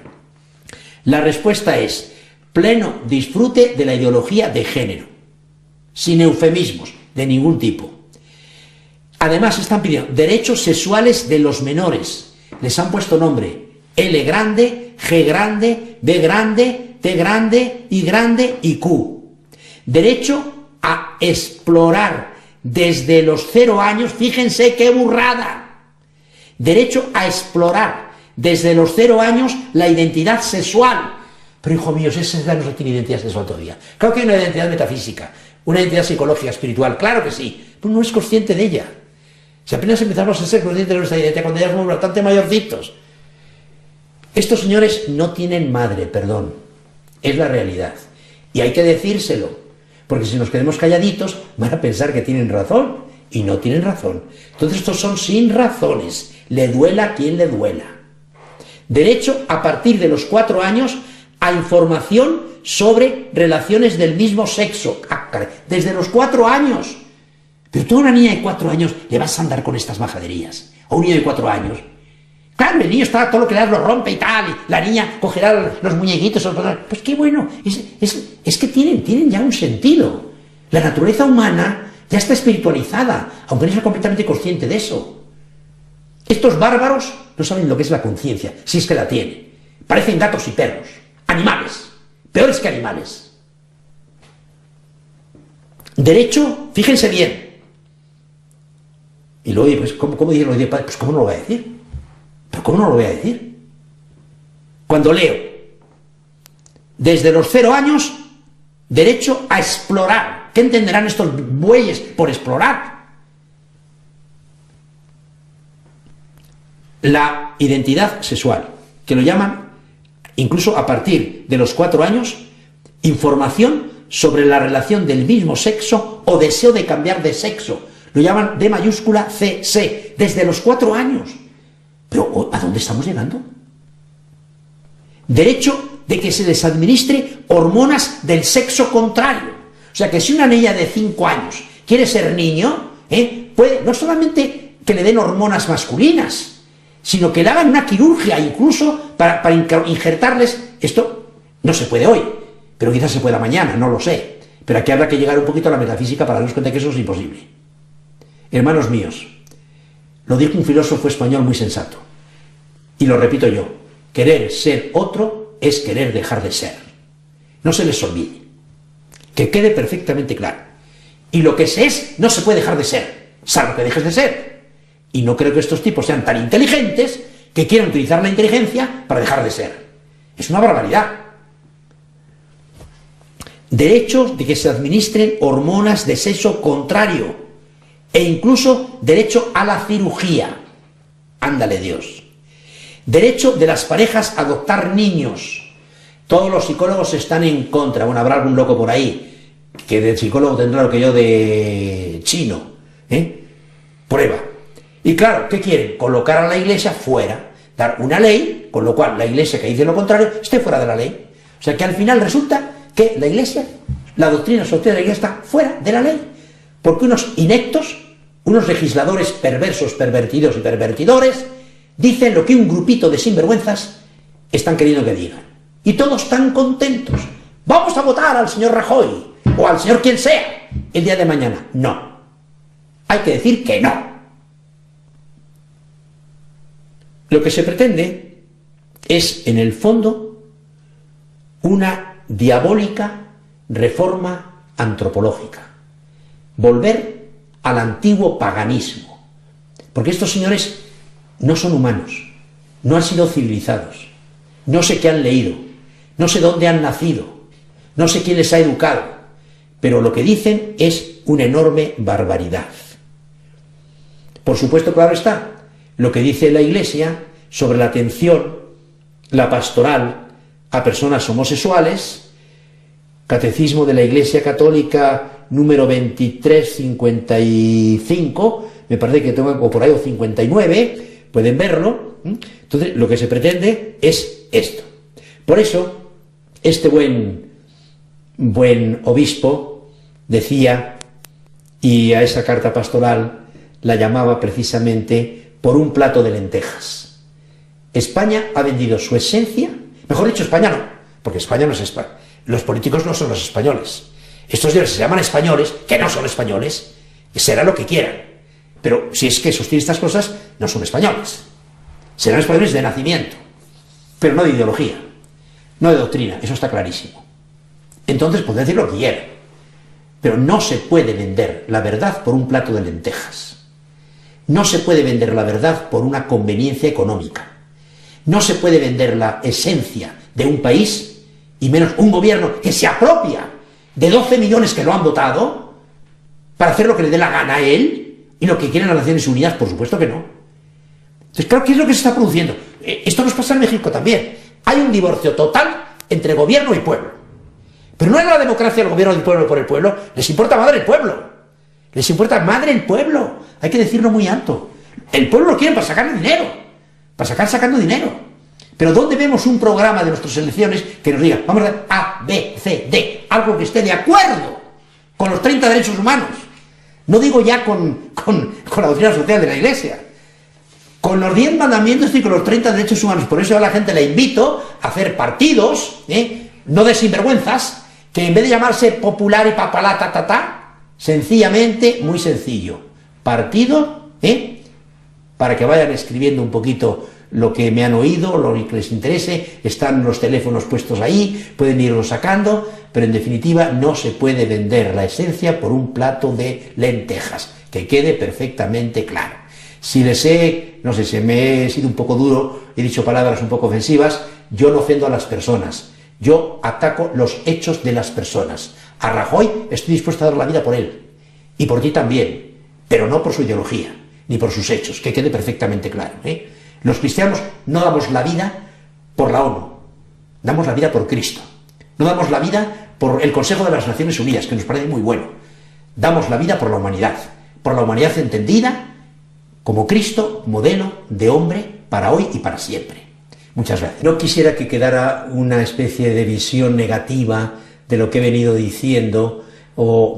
La respuesta es pleno disfrute de la ideología de género, sin eufemismos de ningún tipo. Además están pidiendo derechos sexuales de los menores. Les han puesto nombre: L grande, G grande, B grande, T grande, I grande y Q. Derecho a explorar desde los 0 años, fíjense qué burrada. Derecho a explorar desde los 0 años la identidad sexual. Pero, hijo mío, esa no tiene identidad sexual todavía. Claro que hay una identidad metafísica, una identidad psicológica, espiritual, claro que sí, pero no es consciente de ella. Si apenas empezamos a ser conscientes de nuestra identidad cuando ya somos bastante mayorcitos. Estos señores no tienen madre, perdón, es la realidad. Y hay que decírselo, porque si nos quedamos calladitos van a pensar que tienen razón, y no tienen razón. Entonces estos son sin razones, le duela a quien le duela. Derecho a partir de los 4 años a información sobre relaciones del mismo sexo. Desde los 4 años. Pero tú a una niña de 4 años le vas a andar con estas majaderías. A un niño de 4 años. Claro, el niño está, todo lo que le das lo rompe y tal, y la niña cogerá los muñequitos. Pues qué bueno, es que tienen ya un sentido. La naturaleza humana ya está espiritualizada, aunque no sea completamente consciente de eso. Estos bárbaros no saben lo que es la conciencia, si es que la tienen. Parecen gatos y perros, animales, peores que animales. Derecho, fíjense bien. Y luego, pues, ¿cómo dijeron? Pues, ¿cómo no lo voy a decir? ¿Pero cómo no lo voy a decir? Cuando leo, desde los 0 años, derecho a explorar. ¿Qué entenderán estos bueyes por explorar? La identidad sexual, que lo llaman, incluso a partir de los 4 años, información sobre la relación del mismo sexo o deseo de cambiar de sexo. Lo llaman D mayúscula CC, desde los 4 años. Pero, ¿a dónde estamos llegando? Derecho de que se les administre hormonas del sexo contrario. O sea, que si una niña de 5 años quiere ser niño, puede no solamente que le den hormonas masculinas, sino que le hagan una quirurgia incluso para injertarles. Esto no se puede hoy, pero quizás se pueda mañana, no lo sé. Pero aquí habrá que llegar un poquito a la metafísica para darnos cuenta de que eso es imposible. Hermanos míos, lo dijo un filósofo español muy sensato, y lo repito yo: querer ser otro es querer dejar de ser. No se les olvide, que quede perfectamente claro. Y lo que se es no se puede dejar de ser, salvo que dejes de ser. Y no creo que estos tipos sean tan inteligentes que quieran utilizar la inteligencia para dejar de ser. Es una barbaridad. Derechos de que se administren hormonas de sexo contrario, e incluso derecho a la cirugía. Ándale Dios. Derecho de las parejas a adoptar niños. Todos los psicólogos están en contra. Bueno, habrá algún loco por ahí que de psicólogo tendrá lo que yo de chino. Prueba. Y claro, ¿qué quieren? Colocar a la Iglesia fuera, dar una ley, con lo cual la Iglesia que dice lo contrario esté fuera de la ley. O sea que al final resulta que la Iglesia, la doctrina social de la Iglesia está fuera de la ley, porque unos ineptos, unos legisladores perversos, pervertidos y pervertidores, dicen lo que un grupito de sinvergüenzas están queriendo que digan. Y todos están contentos. Vamos a votar al señor Rajoy, o al señor quien sea, el día de mañana. No. Hay que decir que no. Lo que se pretende es, en el fondo, una diabólica reforma antropológica. Volver al antiguo paganismo. Porque estos señores no son humanos, no han sido civilizados, no sé qué han leído, no sé dónde han nacido, no sé quién les ha educado, pero lo que dicen es una enorme barbaridad. Por supuesto, claro está, lo que dice la Iglesia sobre la atención, la pastoral a personas homosexuales, Catecismo de la Iglesia Católica número 2355, me parece que tengo por ahí, o 59, pueden verlo. Entonces, lo que se pretende es esto. Por eso, este buen obispo decía, y a esa carta pastoral la llamaba precisamente por un plato de lentejas. España ha vendido su esencia, mejor dicho, España no, porque España no es España. Los políticos no son los españoles. Estos señores se llaman españoles, que no son españoles, será lo que quieran. Pero si es que sostienen estas cosas, no son españoles. Serán españoles de nacimiento, pero no de ideología, no de doctrina, eso está clarísimo. Entonces pueden decir lo que quieran, pero no se puede vender la verdad por un plato de lentejas. No se puede vender la verdad por una conveniencia económica. No se puede vender la esencia de un país, y menos un gobierno que se apropia de 12 millones que lo han votado para hacer lo que le dé la gana a él y lo que quieren las Naciones Unidas. Por supuesto que no. Entonces, claro, ¿qué es lo que se está produciendo? Esto nos pasa en México también. Hay un divorcio total entre gobierno y pueblo. Pero no es la democracia del gobierno del pueblo por el pueblo. Les importa madre el pueblo. Les importa madre el pueblo. Hay que decirlo muy alto. El pueblo lo quieren para sacar dinero. Para sacar sacando dinero. Pero ¿dónde vemos un programa de nuestras elecciones que nos diga, vamos a dar A, B, C, D, algo que esté de acuerdo con los 30 derechos humanos? No digo ya con la doctrina social de la Iglesia. Con los 10 mandamientos y con los 30 derechos humanos. Por eso a la gente le invito a hacer partidos, no de sinvergüenzas, que en vez de llamarse popular y papalá, Sencillamente, muy sencillo. Partido, para que vayan escribiendo un poquito lo que me han oído, lo que les interese, están los teléfonos puestos ahí, pueden irlos sacando, pero en definitiva no se puede vender la esencia por un plato de lentejas, que quede perfectamente claro. Si les no sé, se me he sido un poco duro, he dicho palabras un poco ofensivas, yo no ofendo a las personas, yo ataco los hechos de las personas. A Rajoy estoy dispuesto a dar la vida por él, y por ti también, pero no por su ideología, ni por sus hechos, que quede perfectamente claro, Los cristianos no damos la vida por la ONU, damos la vida por Cristo. No damos la vida por el Consejo de las Naciones Unidas, que nos parece muy bueno. Damos la vida por la humanidad entendida como Cristo, modelo de hombre para hoy y para siempre. Muchas gracias. No quisiera que quedara una especie de visión negativa de lo que he venido diciendo, o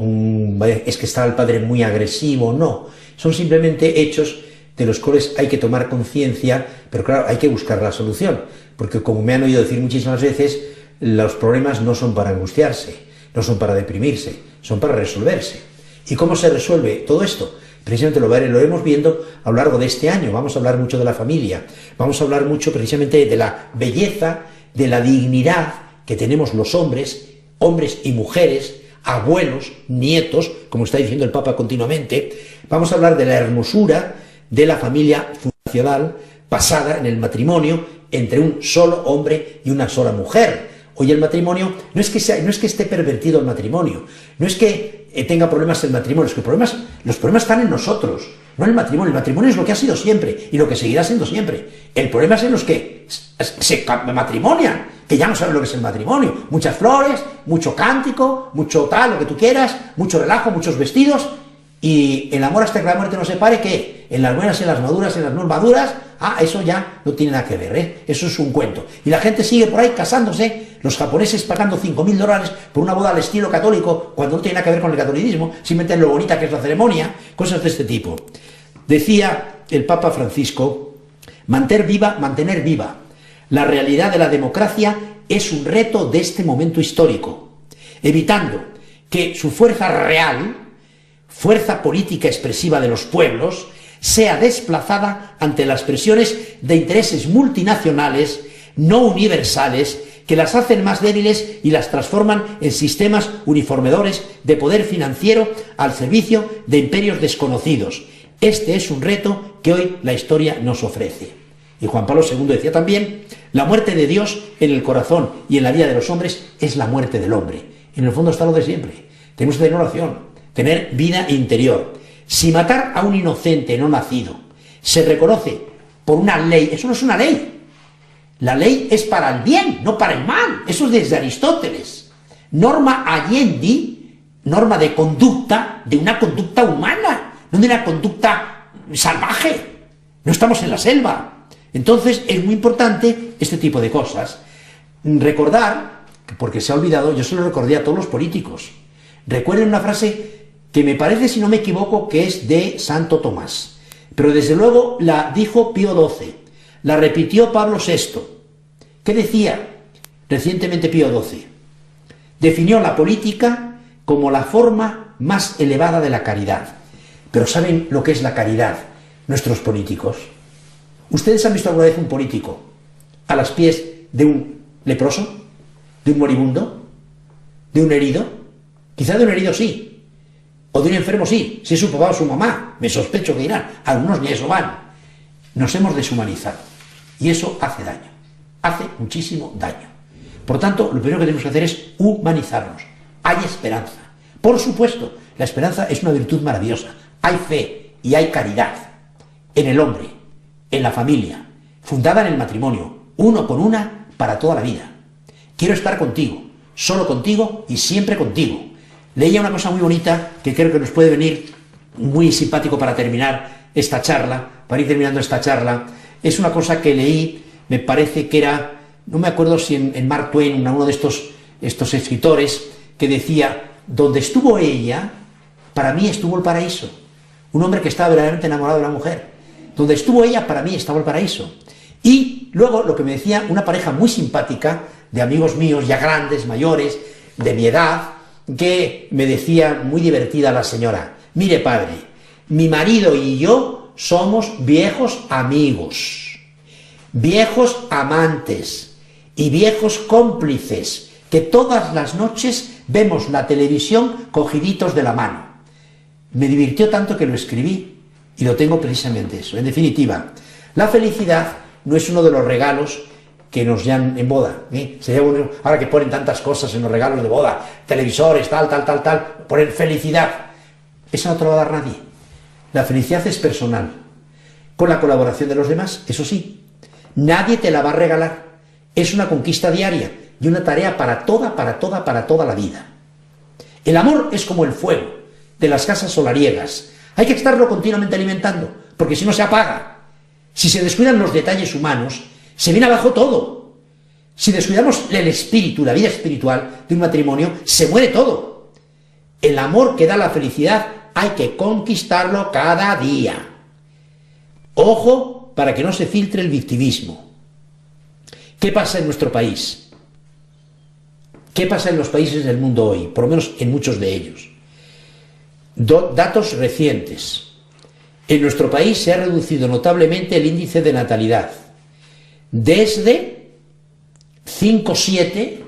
es que está el padre muy agresivo, no. Son simplemente hechos de los cuales hay que tomar conciencia, pero claro, hay que buscar la solución, porque como me han oído decir muchísimas veces, los problemas no son para angustiarse, no son para deprimirse, son para resolverse. ¿Y cómo se resuelve todo esto? Precisamente lo iremos viendo a lo largo de este año. Vamos a hablar mucho de la familia, vamos a hablar mucho precisamente de la belleza, de la dignidad que tenemos los hombres y mujeres, abuelos, nietos, como está diciendo el Papa continuamente. Vamos a hablar de la hermosura de la familia fundacional basada en el matrimonio entre un solo hombre y una sola mujer. Hoy el matrimonio no es que esté pervertido el matrimonio, no es que tenga problemas el matrimonio, es que los problemas están en nosotros, no en el matrimonio. El matrimonio es lo que ha sido siempre y lo que seguirá siendo siempre. El problema es en los que se matrimonian, que ya no saben lo que es el matrimonio. Muchas flores, mucho cántico, mucho tal, lo que tú quieras, mucho relajo, muchos vestidos. Y el amor hasta que la muerte nos separe, ¿qué? En las buenas, en las maduras, en las no maduras, eso ya no tiene nada que ver, Eso es un cuento. Y la gente sigue por ahí casándose, los japoneses pagando $5.000 por una boda al estilo católico, cuando no tiene nada que ver con el catolicismo, simplemente lo bonita que es la ceremonia, cosas de este tipo. Decía el Papa Francisco, mantener viva la realidad de la democracia es un reto de este momento histórico, evitando que su fuerza real, fuerza política expresiva de los pueblos, sea desplazada ante las presiones de intereses multinacionales no universales que las hacen más débiles y las transforman en sistemas uniformadores de poder financiero al servicio de imperios desconocidos. Este es un reto que hoy la historia nos ofrece. Y Juan Pablo II decía también, la muerte de Dios en el corazón y en la vida de los hombres es la muerte del hombre. En el fondo está lo de siempre. Tenemos que tener oración, tener vida interior. Si matar a un inocente no nacido se reconoce por una ley, eso no es una ley. La ley es para el bien, no para el mal. Eso es desde Aristóteles. Norma alliendi, norma de conducta, de una conducta humana, no de una conducta salvaje. No estamos en la selva. Entonces es muy importante este tipo de cosas. Recordar, porque se ha olvidado, yo se lo recordé a todos los políticos. Recuerden una frase que me parece, si no me equivoco, que es de Santo Tomás, pero desde luego la dijo Pío XII, la repitió Pablo VI. ¿Qué decía recientemente Pío XII? Definió la política como la forma más elevada de la caridad. Pero ¿saben lo que es la caridad nuestros políticos? ¿Ustedes han visto alguna vez un político a los pies de un leproso, de un moribundo, de un herido? Quizá de un herido sí, o de un enfermo sí, si es su papá o su mamá, me sospecho que irán, algunos ni a eso van. Nos hemos deshumanizado y eso hace daño, hace muchísimo daño. Por tanto, lo primero que tenemos que hacer es humanizarnos. Hay esperanza. Por supuesto, la esperanza es una virtud maravillosa. Hay fe y hay caridad en el hombre, en la familia, fundada en el matrimonio, uno con una para toda la vida. Quiero estar contigo, solo contigo y siempre contigo. Leía una cosa muy bonita que creo que nos puede venir muy simpático para terminar esta charla, para ir terminando esta charla. Es una cosa que leí, me parece que era, no me acuerdo si en Mark Twain, uno de estos escritores, que decía, donde estuvo ella, para mí estuvo el paraíso. Un hombre que estaba verdaderamente enamorado de la mujer. Donde estuvo ella, para mí estaba el paraíso. Y luego lo que me decía una pareja muy simpática, de amigos míos, ya grandes, mayores, de mi edad, que me decía muy divertida la señora: mire, padre, mi marido y yo somos viejos amigos, viejos amantes y viejos cómplices, que todas las noches vemos la televisión cogiditos de la mano. Me divirtió tanto que lo escribí y lo tengo precisamente eso. En definitiva, la felicidad no es uno de los regalos que nos dan en boda, ¿eh? Ahora que ponen tantas cosas en los regalos de boda, televisores, tal, ponen felicidad. Eso no te lo va a dar nadie. La felicidad es personal, con la colaboración de los demás, eso sí. Nadie te la va a regalar. Es una conquista diaria y una tarea para toda la vida. El amor es como el fuego de las casas solariegas. Hay que estarlo continuamente alimentando, porque si no se apaga. Si se descuidan los detalles humanos, se viene abajo todo. Si descuidamos el espíritu, la vida espiritual de un matrimonio, se muere todo. El amor que da la felicidad hay que conquistarlo cada día. Ojo para que no se filtre el victimismo. ¿Qué pasa en nuestro país? ¿Qué pasa en los países del mundo hoy? Por lo menos en muchos de ellos. Datos recientes. En nuestro país se ha reducido notablemente el índice de natalidad. Desde 5,7,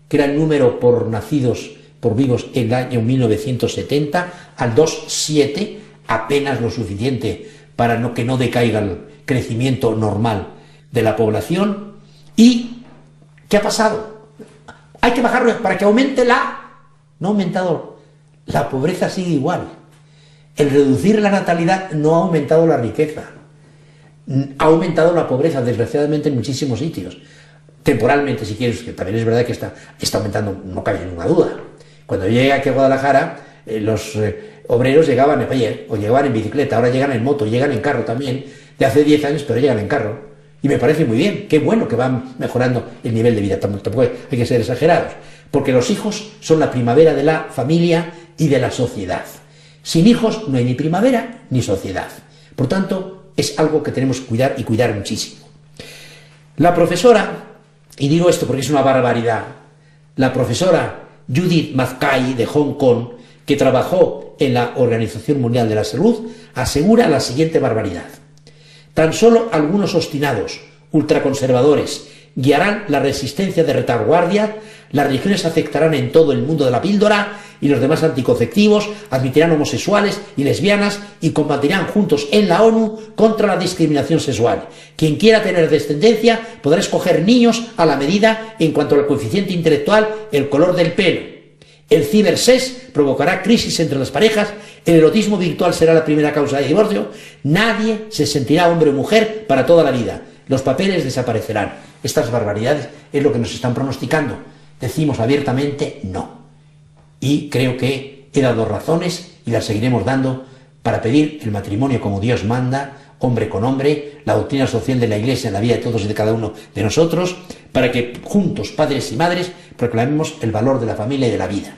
que era el número por nacidos, por vivos en el año 1970, al 2,7, apenas lo suficiente para que no decaiga el crecimiento normal de la población. ¿Y qué ha pasado? Hay que bajarlo para que aumente la... No ha aumentado. La pobreza sigue igual. El reducir la natalidad no ha aumentado la riqueza. Ha aumentado la pobreza, desgraciadamente, en muchísimos sitios. Temporalmente, si quieres, que también es verdad que está aumentando, no cabe ninguna duda. Cuando yo llegué aquí a Guadalajara, los obreros llegaban en bicicleta, ahora llegan en moto, llegan en carro también, de hace 10 años, pero llegan en carro. Y me parece muy bien, qué bueno que van mejorando el nivel de vida, tampoco hay que ser exagerados, porque los hijos son la primavera de la familia y de la sociedad. Sin hijos no hay ni primavera ni sociedad. Por tanto, es algo que tenemos que cuidar y cuidar muchísimo. La profesora, y digo esto porque es una barbaridad, la profesora Judith Mackay de Hong Kong, que trabajó en la Organización Mundial de la Salud, asegura la siguiente barbaridad: tan solo algunos obstinados, ultraconservadores, guiarán la resistencia de retaguardia, las religiones aceptarán en todo el mundo de la píldora y los demás anticonceptivos, admitirán homosexuales y lesbianas y combatirán juntos en la ONU contra la discriminación sexual. Quien quiera tener descendencia podrá escoger niños a la medida en cuanto al coeficiente intelectual, el color del pelo. El cibersex provocará crisis entre las parejas, el erotismo virtual será la primera causa de divorcio, nadie se sentirá hombre o mujer para toda la vida, los papeles desaparecerán. Estas barbaridades es lo que nos están pronosticando. Decimos abiertamente no. Y creo que he dado razones y las seguiremos dando para pedir el matrimonio como Dios manda, hombre con hombre, la doctrina social de la Iglesia en la vida de todos y de cada uno de nosotros, para que juntos, padres y madres, proclamemos el valor de la familia y de la vida.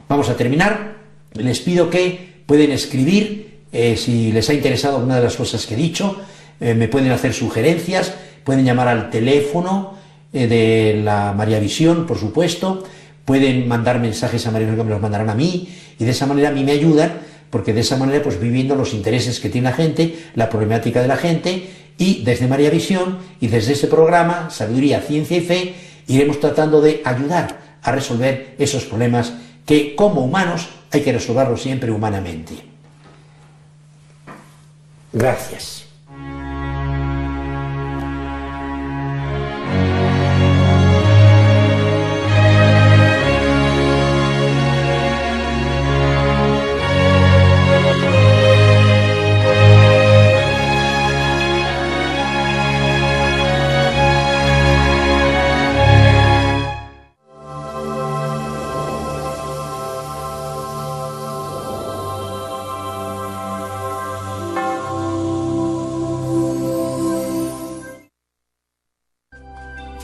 Vamos a terminar. Les pido que pueden escribir, si les ha interesado alguna de las cosas que he dicho, me pueden hacer sugerencias, pueden llamar al teléfono de la María Visión, por supuesto, pueden mandar mensajes a María Visión que me los mandarán a mí, y de esa manera a mí me ayudan, porque de esa manera pues viviendo los intereses que tiene la gente, la problemática de la gente, y desde María Visión y desde ese programa, Sabiduría, Ciencia y Fe, iremos tratando de ayudar a resolver esos problemas que como humanos hay que resolverlos siempre humanamente. Gracias.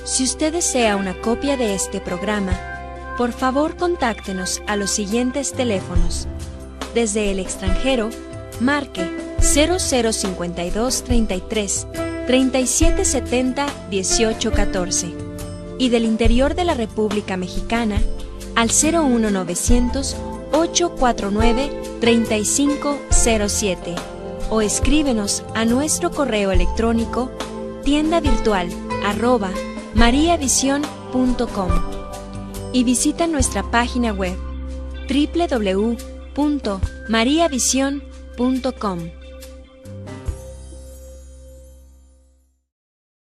Si usted desea una copia de este programa, por favor contáctenos a los siguientes teléfonos. Desde el extranjero, marque 0052 33 3770 1814 y del interior de la República Mexicana, al 01900 849 3507 o escríbenos a nuestro correo electrónico tiendavirtual@mariavision.com y visita nuestra página web www.mariavision.com.